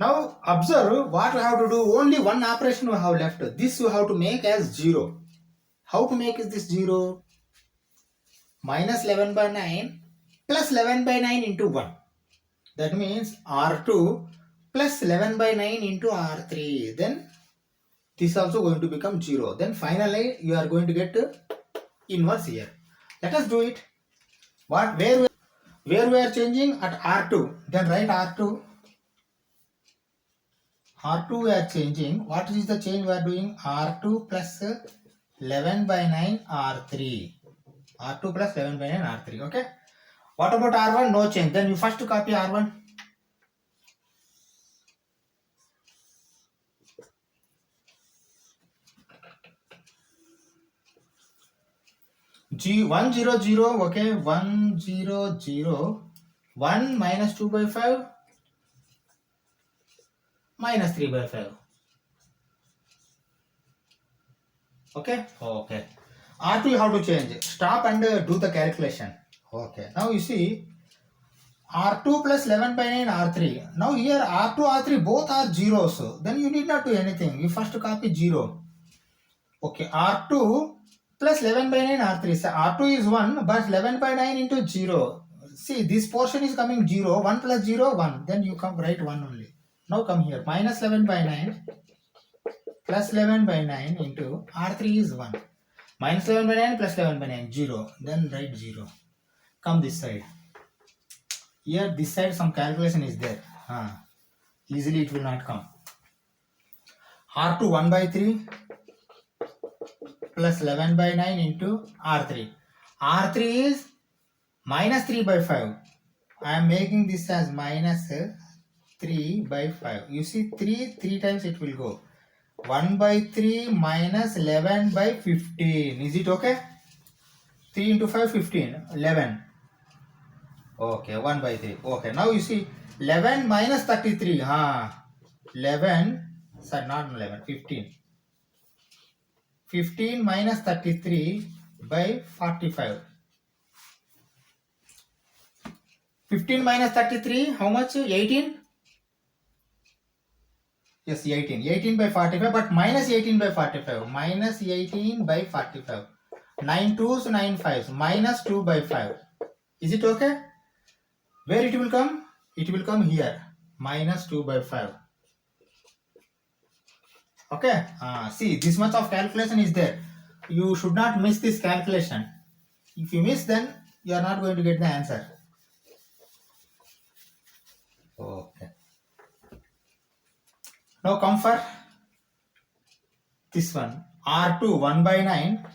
Now observe what we have to do. Only one operation we have left. This you have to make as 0. How to make is this 0? Minus 11 by 9 plus 11 by 9 into 1. That means R2 plus 11 by 9 into R3. Then this is also going to become 0. Then finally you are going to get inverse here. Let us do it. Where we are changing at R2. Then write R2. R2 we are changing. What is the change we are doing? R2 plus 11 by 9 R3. R2 plus 11 by 9 R3. Okay. What about R1? No change. Then you first copy R1. G1 0 0. Okay. 1 0 0. 1 minus 2 by 5. Minus 3 by 5. Okay. Okay. R2 you have to change. Stop and do the calculation. Okay. Now you see R2 plus 11 by 9 R3. Now here R2 R3 both are zeros. Then you need not do anything. You first copy 0. Okay. R2 plus 11 by 9 R3. So R2 is 1 but 11 by 9 into 0. See this portion is coming 0. 1 plus 0 1. Then you come write 1 only. Now come here. Minus 11 by 9 plus 11 by 9 into R3 is 1. Minus 11 by 9 plus 11 by 9 0. Then write 0. Come this side. Here this side some calculation is there. Easily it will not come. R2 1 by 3 plus 11 by 9 into R3. R3 is minus 3 by 5. I am making this as minus 3 by 5. You see 3 times it will go. 1 by 3 minus 11 by 15. Is it okay? 3 into 5, 15. 11. Okay, 1 by 3. Okay, now you see 11 minus 33. 11, sorry, not 11, 15. 15 minus 33 by 45. 15 minus 33, how much? 18? Yes, 18. 18 by 45, but minus 18 by 45. Minus 18 by 45. 9 2s, 9 5s. Minus 2 by 5. Is it okay? Where it will come? It will come here. Minus 2 by 5. Okay? See, this much of calculation is there. You should not miss this calculation. If you miss, then you are not going to get the answer. Okay. Now come for this one. R2 1 by 9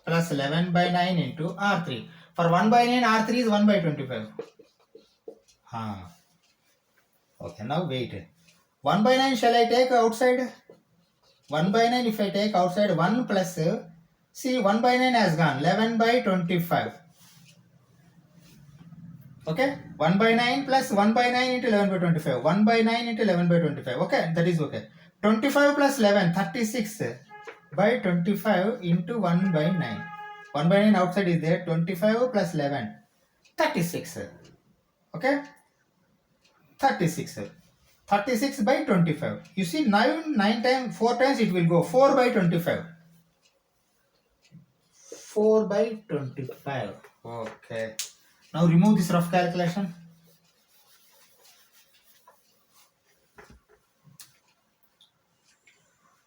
plus 11 by 9 into R3. For 1 by 9, R3 is 1 by 25. Okay, now wait. 1 by 9 shall I take outside? 1 by 9 if I take outside 1 plus, see 1 by 9 has gone, 11 by 25. Okay, 1 by 9 plus 1 by 9 into 11 by 25. 1 by 9 into 11 by 25. Okay, that is okay. 25 plus 11, 36 by 25 into 1 by 9. 1 by 9 outside is there. 25 plus 11, 36. Okay, 36. 36 by 25. You see 9 times, 4 times it will go. 4 by 25. 4 by 25. Okay. Now remove this rough calculation.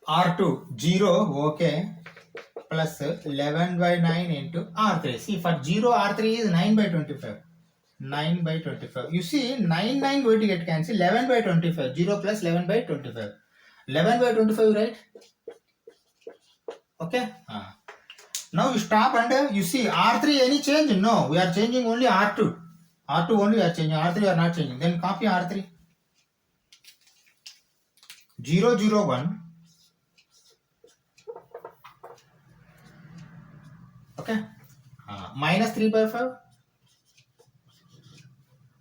R2, 0, okay, plus 11 by 9 into R3. See, for 0, R3 is 9 by 25. 9 by 25. You see, 9 going to get cancelled. 11 by 25. 0 plus 11 by 25. 11 by 25, right? Okay. Now you stop and you see R3 any change? No, we are changing only R2. R2 only we are changing. R3 we are not changing. Then copy R3. 0 0 1. Okay. Minus 3 by 5.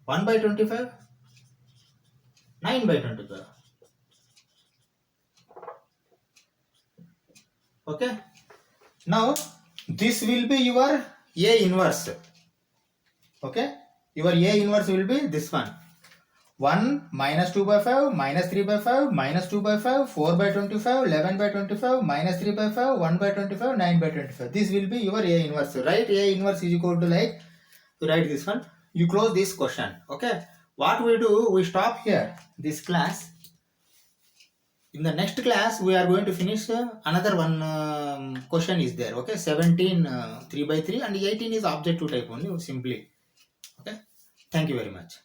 1 by 25. 9 by 25. Okay. Now this will be your A inverse. Okay. Your A inverse will be this one. 1 minus 2 by 5, minus 3 by 5, minus 2 by 5, 4 by 25, 11 by 25, minus 3 by 5, 1 by 25, 9 by 25. This will be your A inverse. Write A inverse is equal to like, to write this one. You close this question. Okay. What we do, we stop here, this class. In the next class, we are going to finish another one question is there. Okay. 17, 3 by 3 and 18 is objective type only, simply. Okay. Thank you very much.